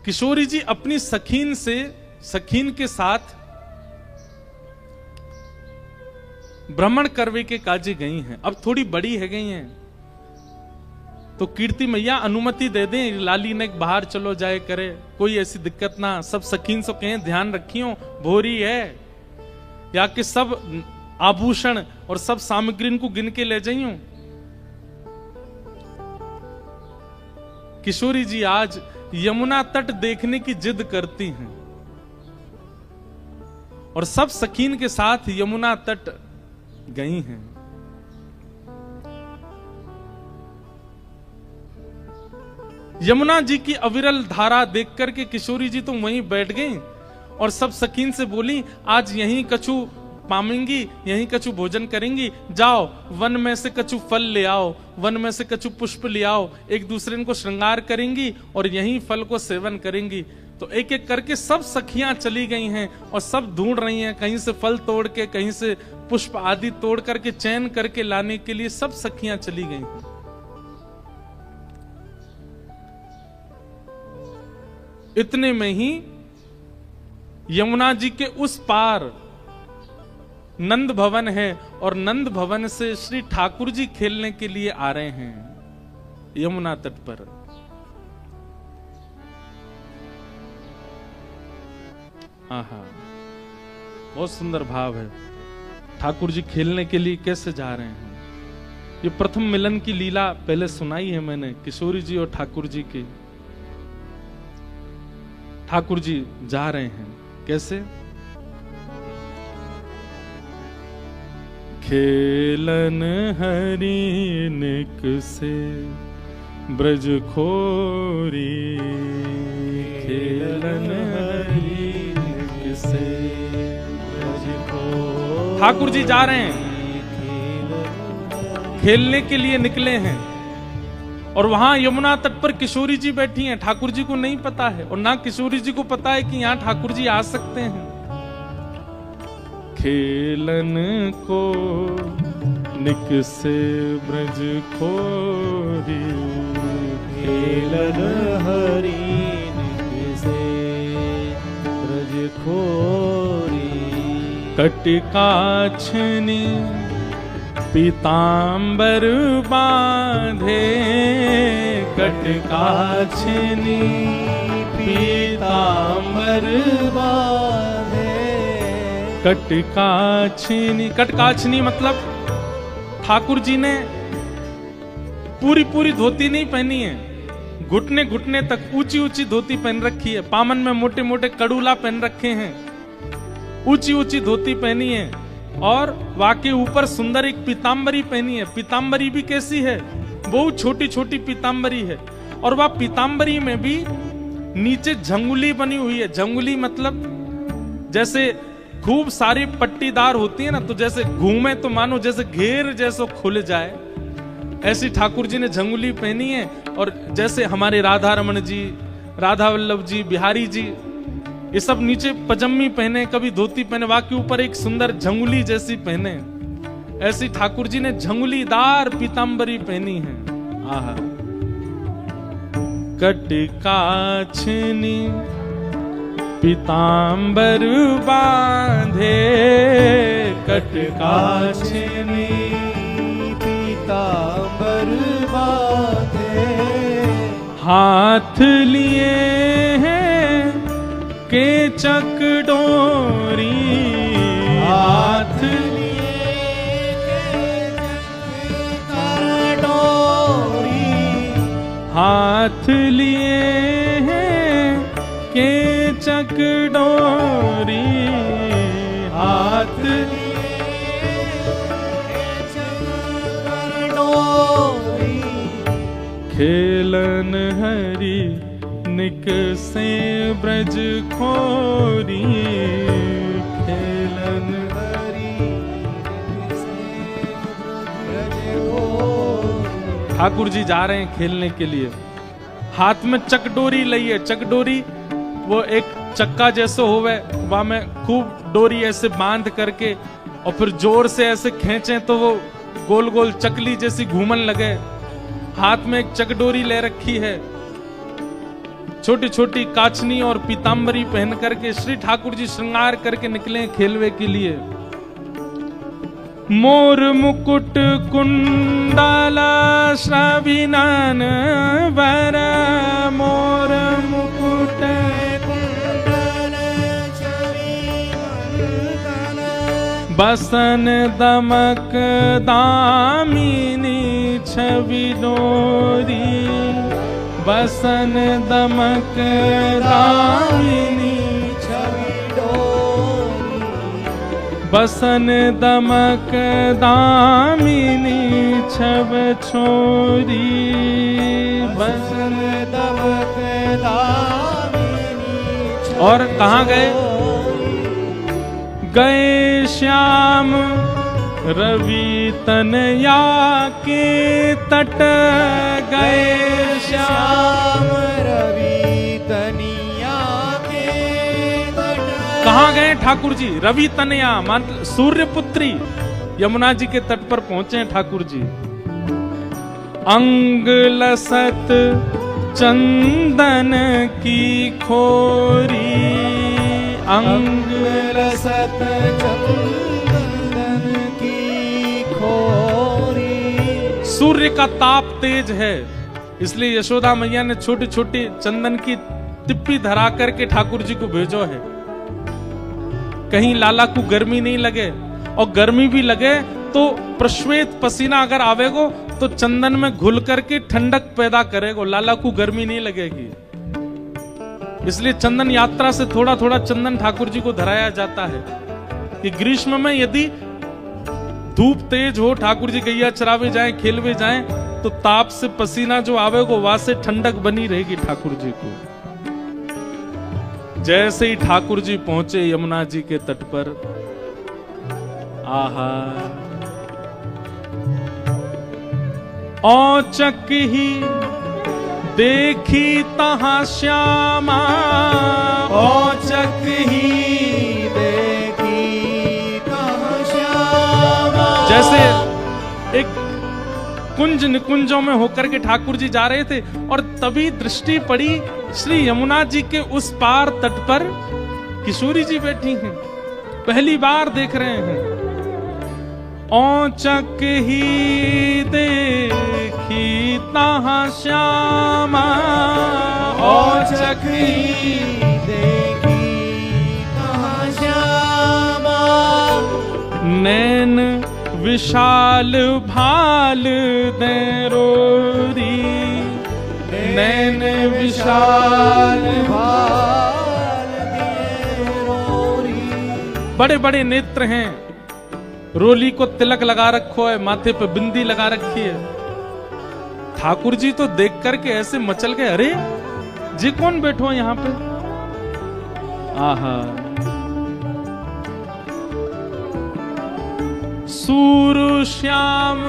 किशोरी जी अपनी सखीन के साथ भ्रमण करवे के काजे गई हैं। अब थोड़ी बड़ी है गई हैं, तो कीर्ति मैया अनुमति दे दें, लाली ने बाहर चलो जाए करे, कोई ऐसी दिक्कत ना। सब सखीन से कहें ध्यान रखियो, भोरी है, या कि सब आभूषण और सब सामग्री को गिन के ले जाइयो। किशोरी जी आज यमुना तट देखने की जिद करती हैं और सब सखीन के साथ यमुना तट गई हैं। यमुना जी की अविरल धारा देख करके किशोरी जी तो वहीं बैठ गईं और सब सखीन से बोली, आज यहीं कछु पामेंगी, यहीं कछु भोजन करेंगी, जाओ वन में से कछु फल ले आओ, वन में से कछु पुष्प ले आओ, एक दूसरे को श्रृंगार करेंगी और यहीं फल को सेवन करेंगी। तो एक एक करके सब सखियां चली गई हैं और सब ढूंढ रही हैं, कहीं से फल तोड़ के, कहीं से पुष्प आदि तोड़ करके चयन करके लाने के लिए सब सखियां चली गई हैं। इतने में ही यमुना जी के उस पार नंद भवन है और नंद भवन से श्री ठाकुर जी खेलने के लिए आ रहे हैं यमुना तट पर। आहा, बहुत सुंदर भाव है। ठाकुर जी खेलने के लिए कैसे जा रहे हैं। ये प्रथम मिलन की लीला पहले सुनाई है मैंने, किशोरी जी और ठाकुर जी की। ठाकुर जी जा रहे हैं कैसे? खेलन हरि निक से ब्रज खोरी, खेलन हरि निक से ब्रज खोरी। ठाकुर जी जा रहे हैं, खेलने के लिए निकले हैं और वहां यमुना तट पर किशोरी जी बैठी हैं। ठाकुर जी को नहीं पता है और ना किशोरी जी को पता है कि यहां ठाकुर जी आ सकते हैं। खेलन को निक से ब्रज खोरी, खेलन हरि निक से ब्रज खोरी। कटकाछनी पीतांबर बांधे, कटकाछनी पीतांबर बांधे। कटकाछनी, कटकाछनी मतलब ठाकुर जी ने पूरी धोती नहीं पहनी है, घुटने घुटने तक ऊंची ऊंची धोती पहन रखी है। पामन में मोटे मोटे कड़ूला पहन रखे हैं, ऊंची ऊंची धोती पहनी है और वाके ऊपर सुंदर एक पीतांबरी पहनी है। पीतांबरी भी कैसी है? बहुत छोटी छोटी पीतांबरी है और वह पीतांबरी में भी नीचे झंगुली बनी हुई है। झंगुली मतलब जैसे खूब सारी पट्टीदार होती है ना, तो जैसे घूमे तो मानो जैसे घेर जैसो खुल जाए, ऐसी ठाकुर जी ने झंगुली पहनी है। और जैसे हमारे राधा रमन जी, राधा वल्लभ जी, बिहारी जी, ये सब नीचे पजम्मी पहने, कभी धोती पहने, वाके ऊपर एक सुंदर झंगुली जैसी पहने, ऐसी ठाकुर जी ने झंगुलीदार पीतांबरी पहनी है। आहा, कटकाछनी पीतांबर बांधे, कटकाछनी पीतांबर बांधे। हाथ लिए हैं केचक डोरी, हाथ लिए केचक डोरी। हाथ लिए हैं केचक डोरी। हाथ लिए केचक डोरी। खेलन हरि निक से ब्रज खोरी, खेलन हरि निक से ब्रज खोरी। ठाकुर जी जा रहे हैं खेलने के लिए, हाथ में चकडोरी ली है। चकडोरी वो एक चक्का जैसे होवे, वहां में खूब डोरी ऐसे बांध करके और फिर जोर से ऐसे खींचे तो वो गोल गोल चकली जैसी घूमन लगे। हाथ में एक चकडोरी ले रखी है, छोटी छोटी काचनी और पीतांबरी पहन करके श्री ठाकुर जी श्रृंगार करके निकले खेलवे के लिए। मोर मुकुट कुंडल श्रविनन वर, मोर मुकुट कुंडल श्रविनन बसन दमक दामिनी छवि डोरी, बसन दमक दामिनी छवि डोरी, बसन दमक दामिनी छव छोरी, बसन दमक दामिनी छवि और कहाँ गए? गए श्याम रवि तनया के तट, गए श्याम रवि तनिया के तट। कहाँ गए ठाकुर जी? रवि तनया मतलब सूर्य पुत्री यमुना जी के तट पर पहुंचे हैं ठाकुर जी। अंग लसत चंदन की खोरी, अंग लसत चंदन की खोरी। सूर्य का ताप तेज है, इसलिए यशोदा मैया ने छोटी छोटी चंदन की तिप्पी धरा करके ठाकुर जी को भेजो है, कहीं लाला को गर्मी नहीं लगे, और गर्मी भी लगे तो प्रश्वेत पसीना अगर आवेगो तो चंदन में घुल करके ठंडक पैदा करेगो, लाला को गर्मी नहीं लगेगी। इसलिए चंदन यात्रा से थोड़ा थोड़ा चंदन ठाकुर जी को धराया जाता है कि ग्रीष्म में यदि धूप तेज हो, ठाकुर जी गैया चरावे जाएं, खेलवे जाएं, तो ताप से पसीना जो आवेगो वहां से ठंडक बनी रहेगी ठाकुर जी को। जैसे ही ठाकुर जी पहुंचे यमुना जी के तट पर, आहा औचक ही देखी तहां श्यामा, औचक ही देखी तहां श्यामा। जैसे एक कुंज निकुंजों में होकर के ठाकुर जी जा रहे थे और तभी दृष्टि पड़ी श्री यमुना जी के उस पार तट पर किशोरी जी बैठी हैं, पहली बार देख रहे हैं। औचक ही देखी तहां श्यामा, औचक ही देखी तहां श्यामा। नैन विशाल भाल दे रोरी, नैन विशाल भाल दे रोरी। बड़े बड़े नेत्र हैं, रोली को तिलक लगा रखो है, माथे पे बिंदी लगा रखी है। ठाकुर जी तो देख करके ऐसे मचल गए, अरे जी कौन बैठो यहां पे? आहा सूर श्याम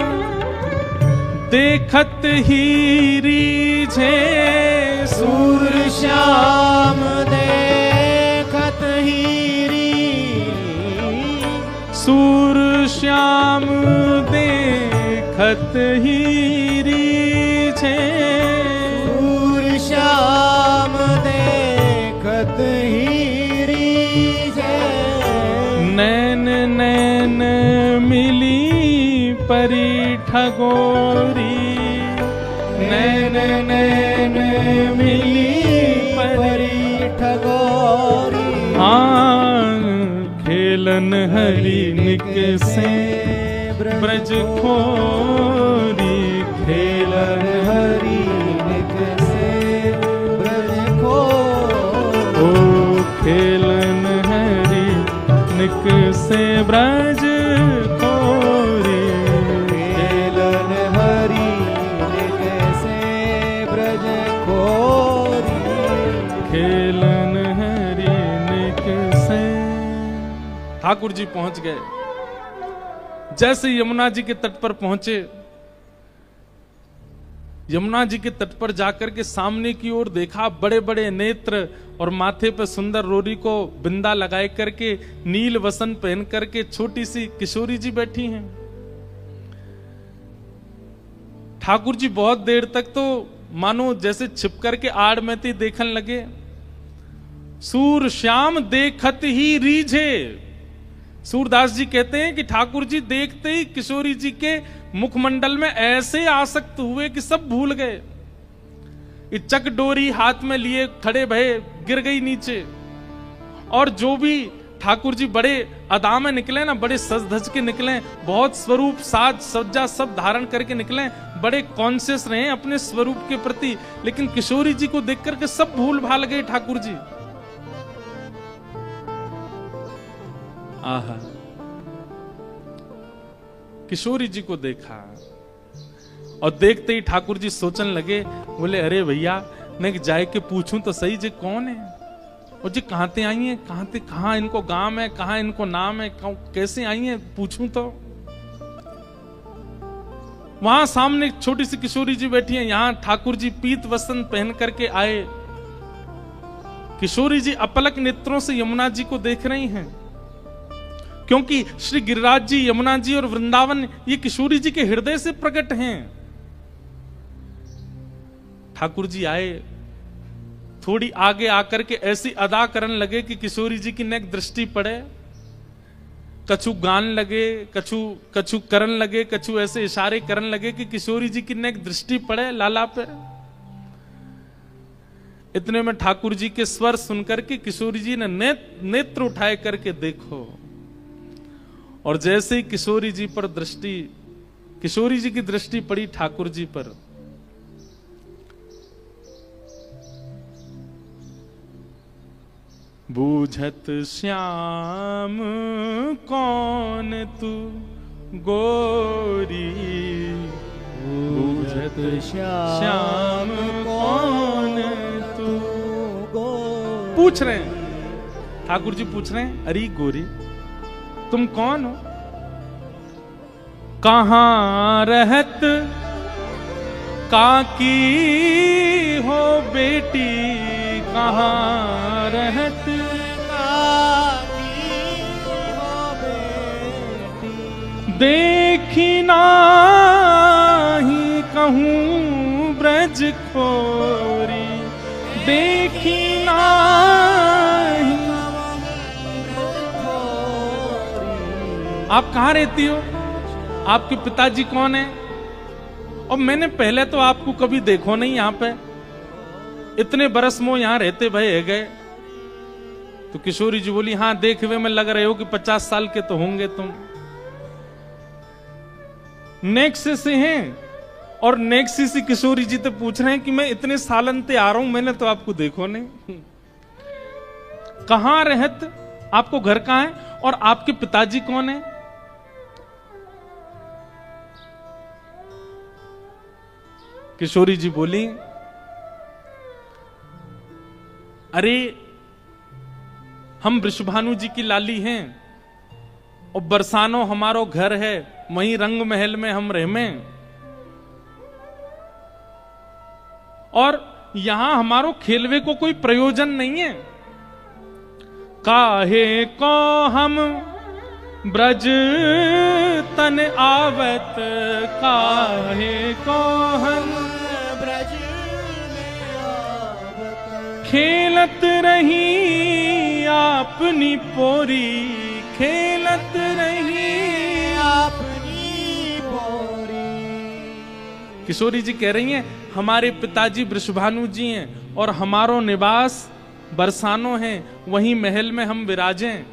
देखत ही रीझे, सूर श्याम देखत ही सूर श्याम देखत ही रीझे, सूर श्याम देखत ही रीझे। नैन नैन मिली परी ठगोरी, नैन नैन मिली परी ठगोरी। खेलन हरि निक से ब्रज खोरी, खेलन हरि निक से ब्रज खोरी। ओ खेलन हरि निक से ब्रज खोरी, खेलन हरि निक से ब्रज खोरी। खेलन हरि निक से। ठाकुर जी पहुंच गए। जैसे यमुना जी के तट पर पहुंचे, यमुना जी के तट पर जाकर के सामने की ओर देखा, बड़े बड़े नेत्र और माथे पर सुंदर रोरी को बिंदा लगाए करके नील वसन पहन करके छोटी सी किशोरी जी बैठी हैं। ठाकुर जी बहुत देर तक तो मानो जैसे छिप करके आड़ में ती देखने लगे। सूर श्याम देखत ही रीझे। सूरदास जी कहते हैं कि ठाकुर जी देखते ही किशोरी जी के मुखमंडल में ऐसे आसक्त हुए कि सब भूल गए। चक डोरी हाथ में लिए खड़े भये, गिर गई नीचे। और जो भी ठाकुर जी बड़े अदा में निकले ना, बड़े सज धज के निकले, बहुत स्वरूप साज सज्जा सब धारण करके निकले, बड़े कॉन्शियस रहे अपने स्वरूप के प्रति। लेकिन किशोरी जी को देख करके सब भूल भाल गए ठाकुर जी। आहा, किशोरी जी को देखा और देखते ही ठाकुर जी सोचने लगे, बोले अरे भैया मैं जाए के पूछूं तो सही जी कौन है, और जी कहां ते आई हैं, कहां इनको गांव है, कहां इनको नाम है, कैसे आई हैं पूछूं तो। वहां सामने एक छोटी सी किशोरी जी बैठी है, यहां ठाकुर जी पीत वस्त्र पहन करके आए। किशोरी जी अपलक नेत्रों से यमुना जी को देख रही हैं, क्योंकि श्री गिरिराज जी, यमुना जी और वृंदावन ये किशोरी जी के हृदय से प्रकट हैं। ठाकुर जी आए, थोड़ी आगे आकर के ऐसी अदा करने लगे कि किशोरी जी की नेक दृष्टि पड़े। कछु गान लगे, कछु करन लगे, कछु ऐसे इशारे करने लगे कि किशोरी जी की नेक दृष्टि पड़े लाला पे। इतने में ठाकुर जी के स्वर सुनकर के किशोरी जी ने नेत्र उठाए करके देखो, और जैसे ही किशोरी जी की दृष्टि पड़ी ठाकुर जी पर, बूझत श्याम कौन तू गोरी, बूझत श्याम कौन तू गोरी। पूछ रहे हैं ठाकुर जी, पूछ रहे हैं अरे गोरी तुम कौन हो, कहां रहत काकी हो बेटी, कहां रहत काकी हो बेटी, देखी नाही कहूं ब्रज खोरी, देखी नाही। आप कहां रहती हो, आपके पिताजी कौन है, और मैंने पहले तो आपको कभी देखो नहीं यहां पे, इतने बरस मोह यहां रहते भय गए। तो किशोरी जी बोली हां देखे हुए में लग रहे हो कि 50 साल के तो होंगे तुम। नेक्सी से हैं, और नेक्सी से किशोरी जी तो पूछ रहे हैं कि मैं इतने सालंते आ रहा हूं, मैंने तो आपको देखो नहीं। कहां रहत, आपको घर कहां है, और आपके पिताजी कौन है। किशोरी जी बोली अरे हम वृषभानु जी की लाली हैं, और बरसानो हमारो घर है, वहीं रंग महल में हम रहमे, और यहां हमारो खेलवे को कोई प्रयोजन नहीं है। काहे को हम ब्रज तन आवत, काहे को हम ब्रज में आवत, खेलत रही आपनी पोरी, खेलत रही अपनी पोरी। किशोरी जी कह रही हैं हमारे पिताजी वृषभानु जी हैं, और हमारो निवास बरसानो है, वहीं महल में हम विराजें।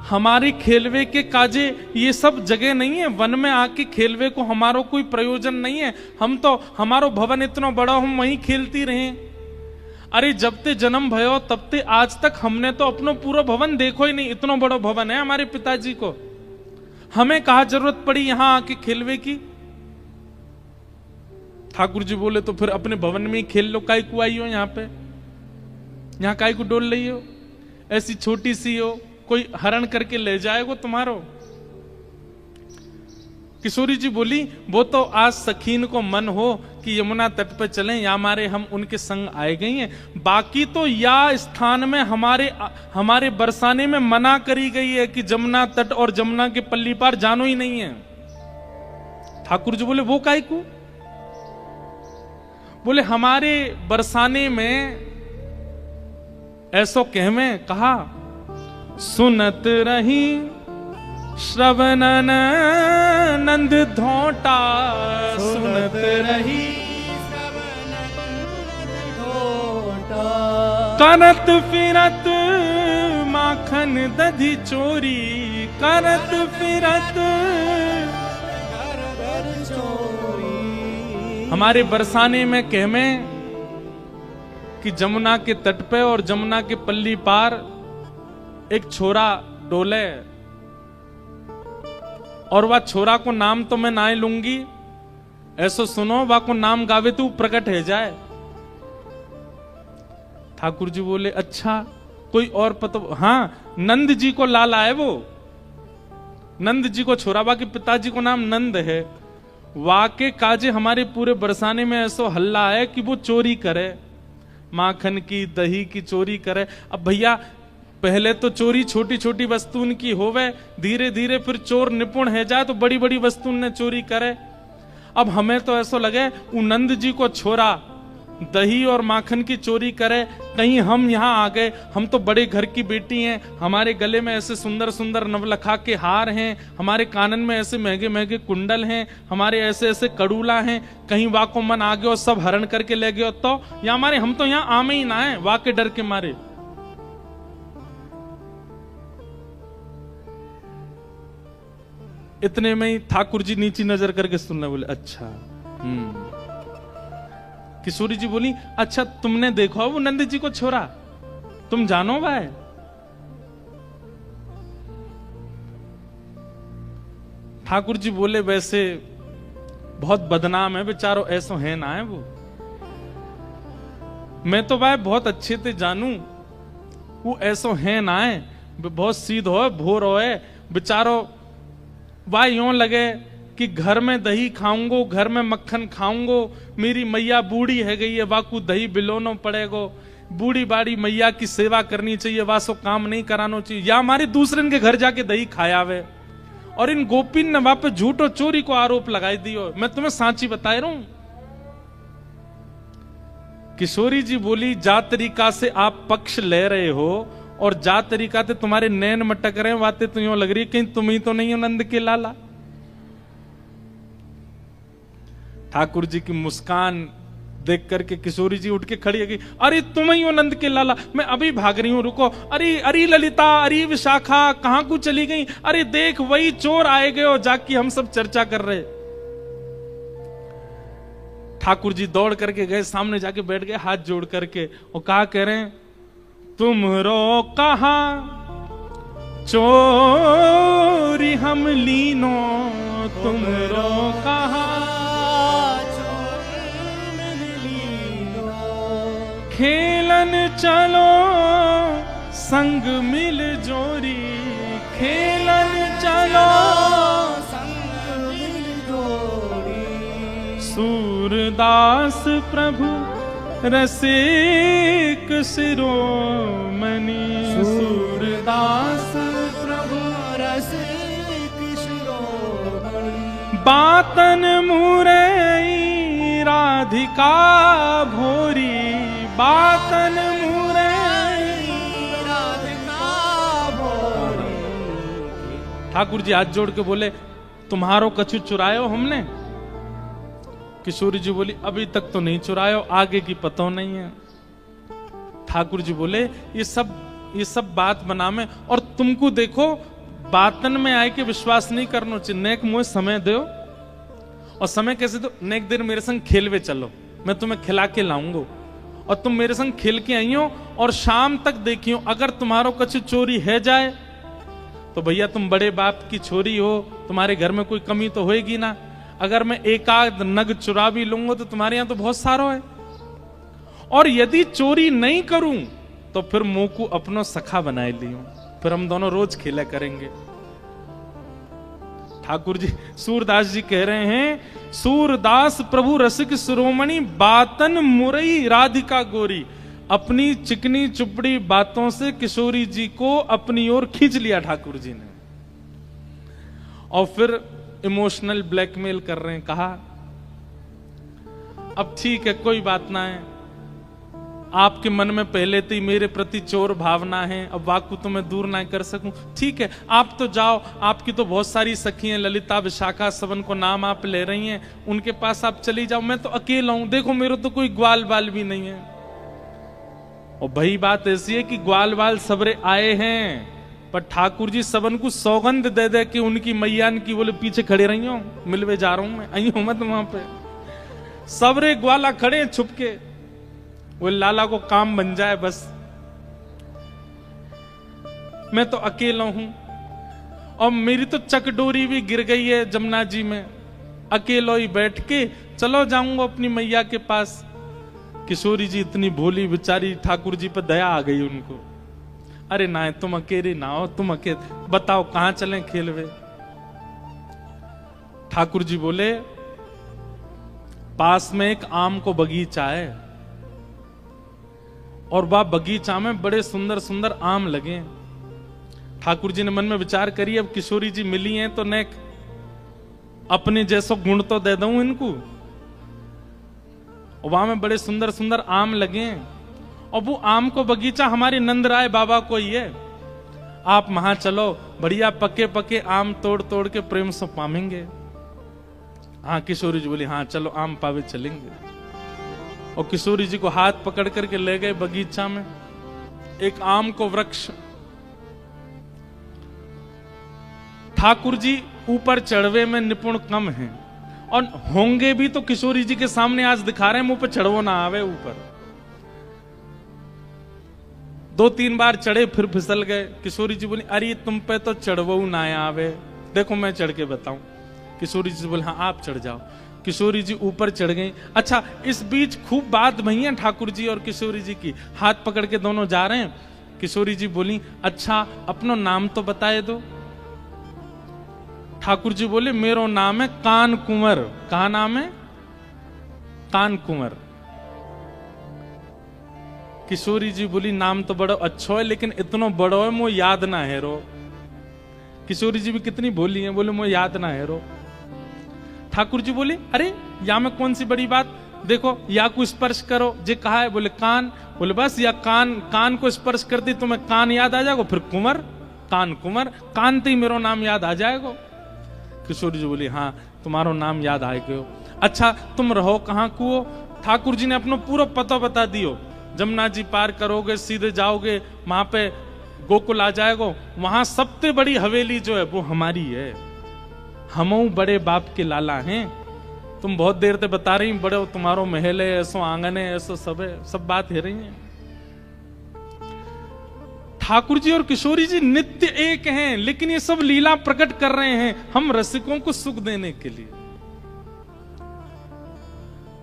हमारी खेलवे के काजे ये सब जगह नहीं है, वन में आके खेलवे को हमारो कोई प्रयोजन नहीं है। हम तो हमारो भवन इतना बड़ा, हम वहीं खेलती रहे। अरे जब ते जन्म भयो तब ते आज तक हमने तो अपनो पूरा भवन देखो ही नहीं, इतना बड़ा भवन है हमारे पिताजी को, हमें कहा जरूरत पड़ी यहां आके खेलवे की। ठाकुर जी बोले तो फिर अपने भवन में ही खेल लो, काय को आई हो यहाँ पे, यहाँ काय को डोल रही हो, ऐसी छोटी सी हो, कोई हरण करके ले जाएगा तुम्हारो। किशोरी जी बोली वो तो आज सखीन को मन हो कि यमुना तट पर चलें, या हमारे हम उनके संग आए गई हैं, बाकी तो या स्थान में हमारे बरसाने में मना करी गई है कि जमुना तट और जमुना के पल्ली पार जानो ही नहीं है। ठाकुर जी बोले वो काय को, बोले हमारे बरसाने में ऐसो कहमें कहा, सुनत रही श्रवणन नंद धोटा, सुनत रही करत फिरत माखन दधी चोरी, करत फिरत हमारे बरसाने में कहमे कि जमुना के तट पे और जमुना के पल्ली पार एक छोरा डोले, और वह छोरा को नाम तो मैं ना लूंगी, ऐसो सुनो वा को नाम गावे तो प्रकट है जाए। ठाकुर जी बोले अच्छा कोई और पता? हाँ, नंद जी को लाला है वो, नंद जी को छोरा, बा के पिताजी को नाम नंद है। वाके काजे हमारे पूरे बरसाने में ऐसो हल्ला है कि वो चोरी करे, माखन की दही की चोरी करे। अब भैया पहले तो चोरी छोटी छोटी वस्तुन की होवे, धीरे धीरे फिर चोर निपुण है जाए तो बड़ी बड़ी वस्तुन ने चोरी करे। अब हमें तो ऐसा लगे वो नंद जी को छोरा दही और माखन की चोरी करे, कहीं हम यहाँ आ गए, हम तो बड़े घर की बेटी हैं, हमारे गले में ऐसे सुंदर सुंदर नवलखा के हार हैं, हमारे कानन में ऐसे महंगे महंगे कुंडल हैं, हमारे ऐसे ऐसे कड़ूला हैं, कहीं वा को मन आ गया और सब हरण करके ले गए तो या हमारे, हम तो यहाँ आमे ही ना है वा के डर के मारे। इतने में ही ठाकुर जी नीची नजर करके सुनने बोले अच्छा। किशोरी जी बोली अच्छा तुमने देखो वो नंद जी को छोरा, तुम जानो भाई? ठाकुर जी बोले वैसे बहुत बदनाम है बेचारो, ऐसो है ना है वो, मैं तो भाई बहुत अच्छे से जानू वो ऐसो है ना है, बहुत सीध हो भोर हो बेचारो। वाह यूं लगे कि घर में दही खाऊंगो, घर में मक्खन खाऊंगो, मेरी मैया बूढ़ी है गई है, वाकू दही बिलोनो पड़ेगो, बूढ़ी बाड़ी मैया की सेवा करनी चाहिए, वासो काम नहीं करानो चाहिए, या हमारे दूसरे के घर जाके दही खाया वे। और इन गोपिन ने वहां पे झूठ और चोरी को आरोप लगाई दियो। मैं तुम्हें सांची बता रहा हूं। किशोरी जी बोली जा तरीका से आप पक्ष ले रहे हो और जा तरीका से तुम्हारे नैन मटक रहे हैं, बातें तो यूं लग रही कहीं तुम ही तो नहीं हो नंद के लाला। ठाकुर जी की मुस्कान देख करके किशोरी जी उठ के खड़ी है, अरे तुम ही हो नंद के लाला, मैं अभी भाग रही हूं, रुको। अरे अरे ललिता, अरे विशाखा कहां को चली गई? अरे देख वही चोर आए गए हो, जाके हम सब चर्चा कर रहे। ठाकुर जी दौड़ करके गए, सामने जाके बैठ गए हाथ जोड़ करके, और कहा कह रहे हैं तुमरो कहा चोरी हम लीनो, तुमरो कहा खेलन चलो संग मिल जोरी, खेलन चलो संग मिल जोरी। सूरदास प्रभु रसिक शिरोमणि, सूरदास प्रभु रसिक शिरोमणि। बातन मुरई राधिका भोरी, बातन मुरई राधिका भोरी। ठाकुर जी हाथ जोड़ के बोले तुम्हारो कछु चुरायो हमने? किशोरी जी बोली अभी तक तो नहीं चुरायो, आगे की पता नहीं है। ठाकुर जी बोले ये सब बात बना में, और तुमको देखो बातन में आए के विश्वास नहीं करना चाहिए। नेक मुझे समय दो, और समय कैसे दो? नेक देर मेरे संग खेलवे चलो, मैं तुम्हें खिला के लाऊंगा, और तुम मेरे संग खेल के आई हो, और शाम तक देखियो अगर तुम्हारो कछु चोरी है जाए तो भैया तुम बड़े बाप की छोरी हो, तुम्हारे घर में कोई कमी तो होएगी ना। अगर मैं एक आध नग चुरा भी लूंगा तो तुम्हारे यहां तो बहुत सारो है, और यदि चोरी नहीं करूं तो फिर मुंह को अपनो सखा बनाए लियो, फिर हम दोनों रोज खेला करेंगे। ठाकुर जी सूरदास जी कह रहे हैं सूरदास प्रभु रसिक शिरोमणि, बातन मुरई राधिका गोरी। अपनी चिकनी चुपड़ी बातों से किशोरी जी को अपनी ओर खींच लिया ठाकुर जी ने, और फिर इमोशनल ब्लैकमेल कर रहे हैं। कहा अब ठीक है, कोई बात ना है, आपके मन में पहले से ही मेरे प्रति चोर भावना है, अब वाकु तो मैं दूर ना कर सकूं। ठीक है, आप तो जाओ, आपकी तो बहुत सारी सखी हैं, ललिता, विशाखा, सबन को नाम आप ले रही हैं, उनके पास आप चली जाओ, मैं तो अकेला हूं, देखो मेरे तो कोई ग्वाल बाल भी नहीं है। और भाई बात ऐसी है कि ग्वाल बाल सबरे आए हैं, पर ठाकुर जी सबन को सौगंध दे दे कि उनकी मैयान की बोले पीछे खड़े रही हो, मिलवे जा रहा हूं मैं, आई हूं मत वहां पे। सबरे ग्वाला खड़े छुप के, वो लाला को काम बन जाए बस, मैं तो अकेला हूं, और मेरी तो चकडोरी भी गिर गई है जमुना जी में, अकेलो ही बैठ के चलो जाऊंगा अपनी मैया के पास। किशोरी जी इतनी भोली बेचारी, ठाकुर जी पर दया आ गई उनको, अरे ना तुम अकेले ना हो, तुम अकेले बताओ कहां चलें खेलवे। ठाकुर जी बोले पास में एक आम को बगीचा है, और वह बगीचा में बड़े सुंदर सुंदर आम लगे। ठाकुर जी ने मन में विचार करी, अब किशोरी जी मिली हैं तो ने अपने जैसो गुण तो दे दूं इनको। वहां में बड़े सुंदर सुंदर आम लगे हैं, और वो आम को बगीचा हमारे नंदराय बाबा को ही है, आप वहां चलो, बढ़िया पके पके आम तोड़ तोड़ के प्रेम से पामेंगे। हाँ, किशोरी जी बोली हाँ चलो आम पावे चलेंगे। और किशोरी जी को हाथ पकड़ करके ले गए बगीचा में, एक आम को वृक्ष। ठाकुर जी ऊपर चढ़वे में निपुण कम हैं, और होंगे भी तो किशोरी जी के सामने आज दिखा रहे हैं, मुंह पे चढ़वो ना आवे ऊपर। 2-3 बार चढ़े फिर फिसल गए। किशोरी जी बोली अरे तुम पे तो चढ़वो ना आवे, देखो मैं चढ़ के बताऊं। किशोरी जी बोले हाँ आप चढ़ जाओ। किशोरी जी ऊपर चढ़ गई। अच्छा, इस बीच खूब बात भई है ठाकुर जी और किशोरी जी की, हाथ पकड़ के दोनों जा रहे हैं। किशोरी जी बोली अच्छा अपनो नाम तो बताए दो। ठाकुर जी बोले मेरो नाम है कान कुंवर। कहा नाम है? कान कुंवर। किशोरी जी बोली नाम तो बड़ा अच्छा है, लेकिन इतना बड़ो है मो याद ना है रो। किशोरी जी भी कितनी भोली है, बोले मो याद ना है रो। ठाकुर जी बोले अरे या में कौन सी बड़ी बात, देखो या को स्पर्श करो। जे कहा है? बोले कान। बोले बस या कान को स्पर्श कर दी तुम्हें कान याद आ जाएगा, फिर कुंवर, कान कुंवर, कान ते मेरो नाम याद आ जाएगा। किशोरी जी बोली हाँ तुम्हारो नाम याद आ गयो। अच्छा तुम रहो कहाँ को? ठाकुर जी ने अपना पूरा पता बता दियो। जमुना जी पार करोगे सीधे जाओगे, वहां पे गोकुल आ जाएगा, वहां सबसे बड़ी हवेली जो है वो हमारी है, हम बड़े बाप के लाला हैं। तुम बहुत देर से बता रही बड़े तुम्हारो महल है, ऐसो आंगन है, ऐसो सब है, सब बात है रही है। ठाकुर जी और किशोरी जी नित्य एक हैं, लेकिन ये सब लीला प्रकट कर रहे हैं हम रसिकों को सुख देने के लिए।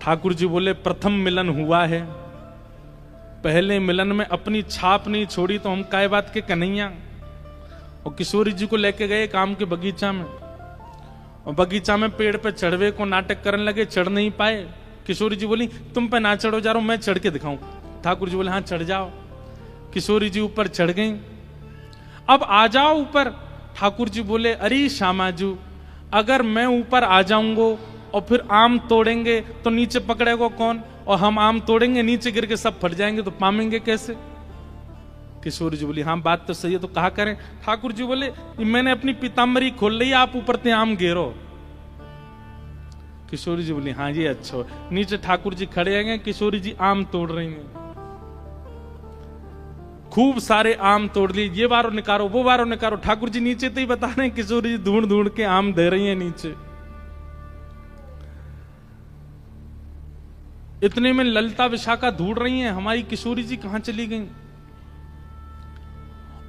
ठाकुर जी बोले प्रथम मिलन हुआ है, पहले मिलन में अपनी छाप नहीं छोड़ी तो हम काय बात के कन्हैया। और किशोरी जी को लेके गए काम के बगीचा में, और बगीचा में पेड़ पे चढ़वे को नाटक करने लगे, चढ़ नहीं पाए। किशोरी जी बोली तुम पे ना चढ़ो, जा रहा हूं मैं चढ़ के दिखाऊं। ठाकुर जी बोले हाँ चढ़ जाओ। किशोरी जी ऊपर चढ़ गई। अब आ जाओ ऊपर। ठाकुर जी बोले अरे श्यामाजू अगर मैं ऊपर आ जाऊंगा और फिर आम तोड़ेंगे तो नीचे पकड़ेगा कौन, और हम आम तोड़ेंगे नीचे गिर के सब फट जाएंगे तो पामेंगे कैसे? किशोरी जी बोली हाँ बात तो सही है, तो कहा करें? ठाकुर जी बोले मैंने अपनी पीताम्बरी खोल ली, आप ऊपर ते आम घेरो। किशोरी जी बोली हाँ ये अच्छा। नीचे ठाकुर जी खड़े हैं, किशोरी जी आम तोड़ रही हैं, खूब सारे आम तोड़ लिए, ये बारो निकारो वो बारो निकारो। ठाकुर जी नीचे तो ही बता रहे हैं, किशोरी जी ढूंढ ढूंढ के आम दे रही हैं नीचे। इतने में ललिता विशाखा ढूंढ रही हैं हमारी किशोरी जी कहां चली गई,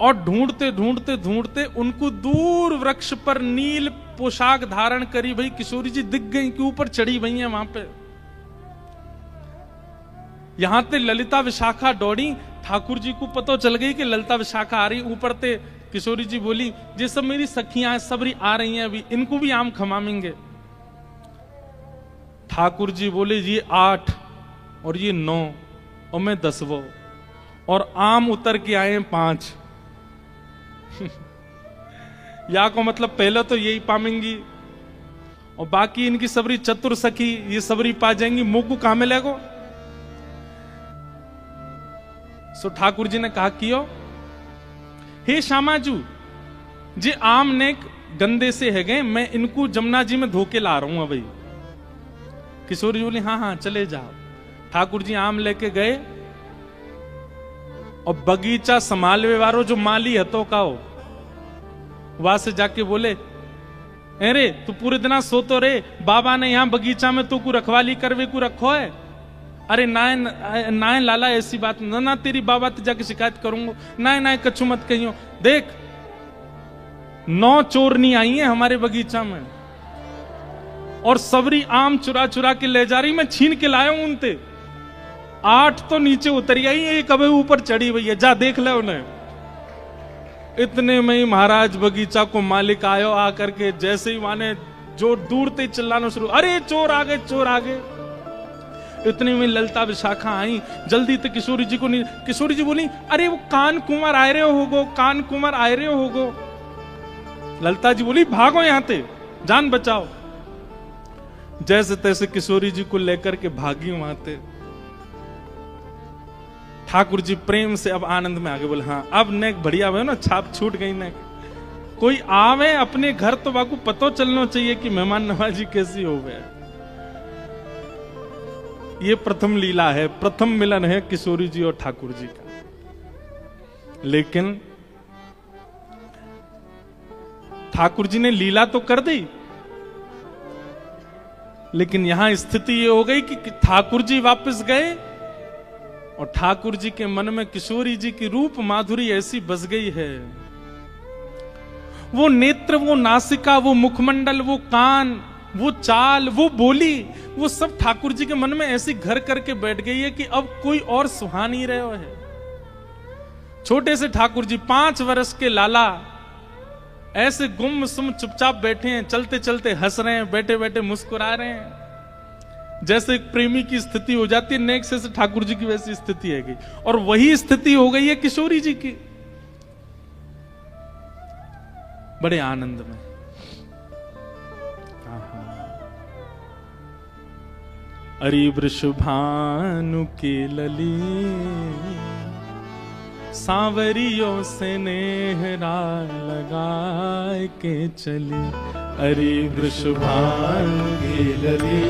और ढूंढते ढूंढते ढूंढते उनको दूर वृक्ष पर नील पोशाक धारण करी भाई किशोरी जी दिख गई कि ऊपर चढ़ी हुई हैं वहां पे। यहां ते ललिता विशाखा दौड़ी, ठाकुर जी को पता चल गई कि ललिता विशाखा आ रही ऊपर ते। किशोरी जी बोली ये सब मेरी सखियां सबरी आ रही हैं, अभी इनको भी आम खमामेंगे। ठाकुर जी बोले ये 8 और ये 9 और मैं 10वां, और आम उतर के आए 5। या को मतलब पहले तो यही पामेंगी, और बाकी इनकी सबरी चतुर सखी ये सबरी पा जाएंगी, मुंह को कहां मिलेगो। सो ठाकुर जी ने कहा कियो, हे श्यामाजू जे आम ने गंदे से है गए, मैं इनको जमुना जी में धोके ला रहा हूं भाई। किशोरी जी बोली हाँ हाँ चले जाओ। ठाकुर जी आम लेके गए और बगीचा संभालवे वारो जो माली हतो का हो, वहां से जाके बोले अरे तू पूरे दिन सोतो रे, बाबा ने यहाँ बगीचा में तू को रखवाली करवे को रखो है। अरे नाय लाला ऐसी बात ना, ना तेरी बाबा तो जाके शिकायत करूंगा, नाय कछु मत कहियो। देख 9 चोरनी आई है हमारे बगीचा में और सबरी आम चुरा चुरा के ले जा रही, मैं छीन के लाया हूं उनते। 8 तो नीचे उतरी आई, एक अबे ऊपर चढ़ी हुई है, जा देख ले उन्हें। इतने में ही महाराज बगीचा को मालिक आयो, आकर के जैसे ही माने जो दूर से चिल्लाना शुरू, अरे चोर आ गए चोर आ गए। इतने में ललता विशाखा आई, जल्दी तो किशोरी जी को नहीं। किशोरी जी बोली अरे वो कान कुंवर आए रहे होगो, कान कुंवर आए रहे होगो। ललता जी बोली भागो यहां से, जान बचाओ। जैसे तैसे किशोरी जी को लेकर के भागी वहां से। ठाकुर जी प्रेम से अब आनंद में आगे बोले हाँ अब ने बढ़िया हुआ ना, छाप छूट गई ने। कोई आवे अपने घर तो बाकू पतो चलना चाहिए कि मेहमान नवाजी कैसी हो गए। ये प्रथम लीला है, प्रथम मिलन है किशोरी जी और ठाकुर जी का। लेकिन ठाकुर जी ने लीला तो कर दी, लेकिन यहां स्थिति ये हो गई कि ठाकुर जी वापस गए और ठाकुर जी के मन में किशोरी जी की रूप माधुरी ऐसी बस गई है। वो नेत्र, वो नासिका, वो मुखमंडल, वो कान, वो चाल, वो बोली, वो सब ठाकुर जी के मन में ऐसी घर करके बैठ गई है कि अब कोई और सुहा नहीं रहे है। छोटे से ठाकुर जी 5 वर्ष के लाला ऐसे गुमसुम चुपचाप बैठे हैं, चलते चलते हंस रहे हैं, बैठे बैठे मुस्कुरा रहे हैं। जैसे एक प्रेमी की स्थिति हो जाती है, नेक्स्ट से ठाकुर जी की वैसी स्थिति है गई। और वही स्थिति हो गई है किशोरी जी की, बड़े आनंद में। अरे वृषभानु के लली सांवरियों से नेहरा लगाए के चली। अरे वृषभानु के लली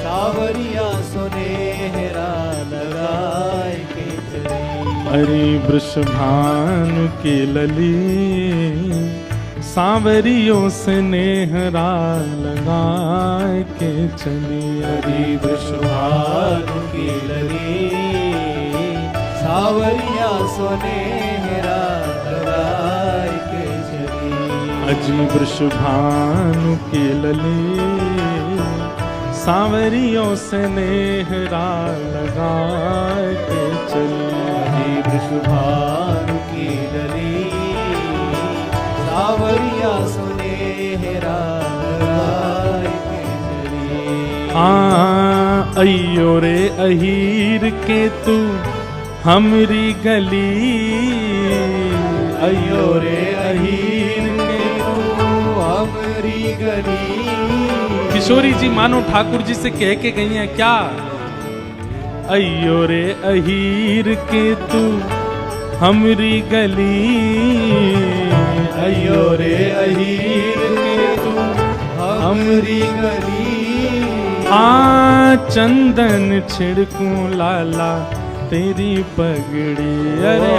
सावरिया सुनेहरा लगाए के चली। अरे वृषभानु के लली सांवरियों से नेहरा लगाए के चली। अरे वृषभानु की लली सावरिया सुनेहरा लगाए के चली। अजी वृषभानु की लली सांवरियों से नेहरा लगाए के चली। अरे वृषभानु की लली सावरिया सुनेहरा लगाए के चली। अयो रे अहीर के तू हमरी गली। अयो रे अहीर के तू हमरी गली। किशोरी जी मानो ठाकुर जी से कह के गई हैं क्या? अयो रे अहीर के तू हमरी गली। अयो रे अहीर के तू हमरी गली। चंदन छिड़कूं लाला तेरी पगड़ी। अरे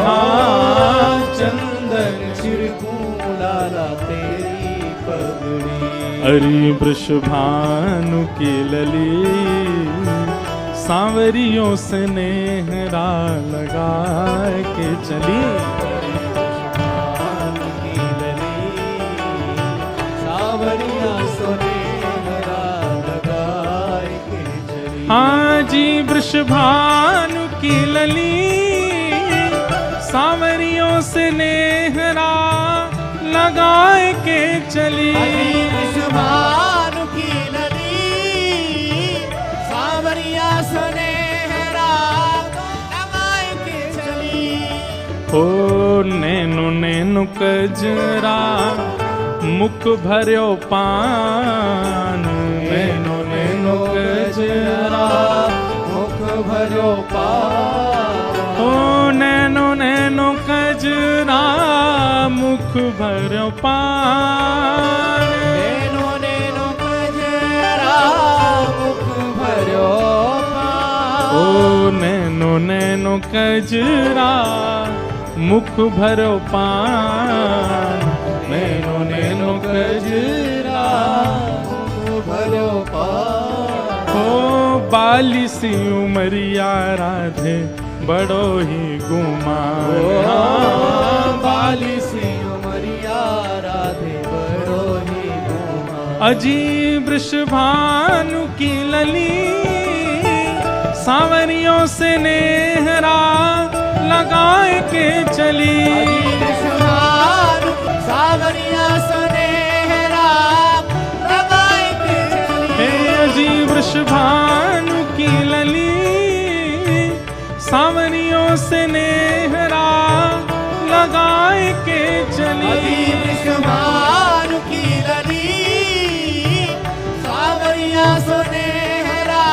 चंदन छिड़कूं लाला तेरी पगड़ी। अरे वृषभानु की लली सांवरियों से नेहरा लगाए के चली। वृषभानु की लली सावरिया सुनेहरा लगाए के चली। हाँ जी वृषभानु की लली सांवरियों से नेहरा लगाए के चली। वृषभानु की लली सांवरिया सुनेहरा लगाए के चली। ओ नैनो नैनो कजरा मुख भर्यो पान नैनो नैनो कजरा मुख भर्यो पान ओ नैनो नैनो कजरा मुख भर्यो पान नैनो नैनो कजरा मुख भर्यो पान ओ नैनो नैनो कजरा मुख भर्यो पान नैनो नैनो कजरा मुख भर्यो पान ओ बाली सी उमरिया राधे बड़ो ही गुमान बाली सी उमरिया राधे बड़ो ही गुमान अजी वृषभानु की लली सांवरियों से नेहरा लगाए के चली सावरिया सुनेहरा लगाए के चली हे अजी वृषभानु की लली सांवरियों से नेहरा लगाए के चली विश्वभानु की लली सावरिया सुनेहरा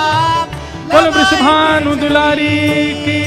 बोल वृषभानु दुलारी की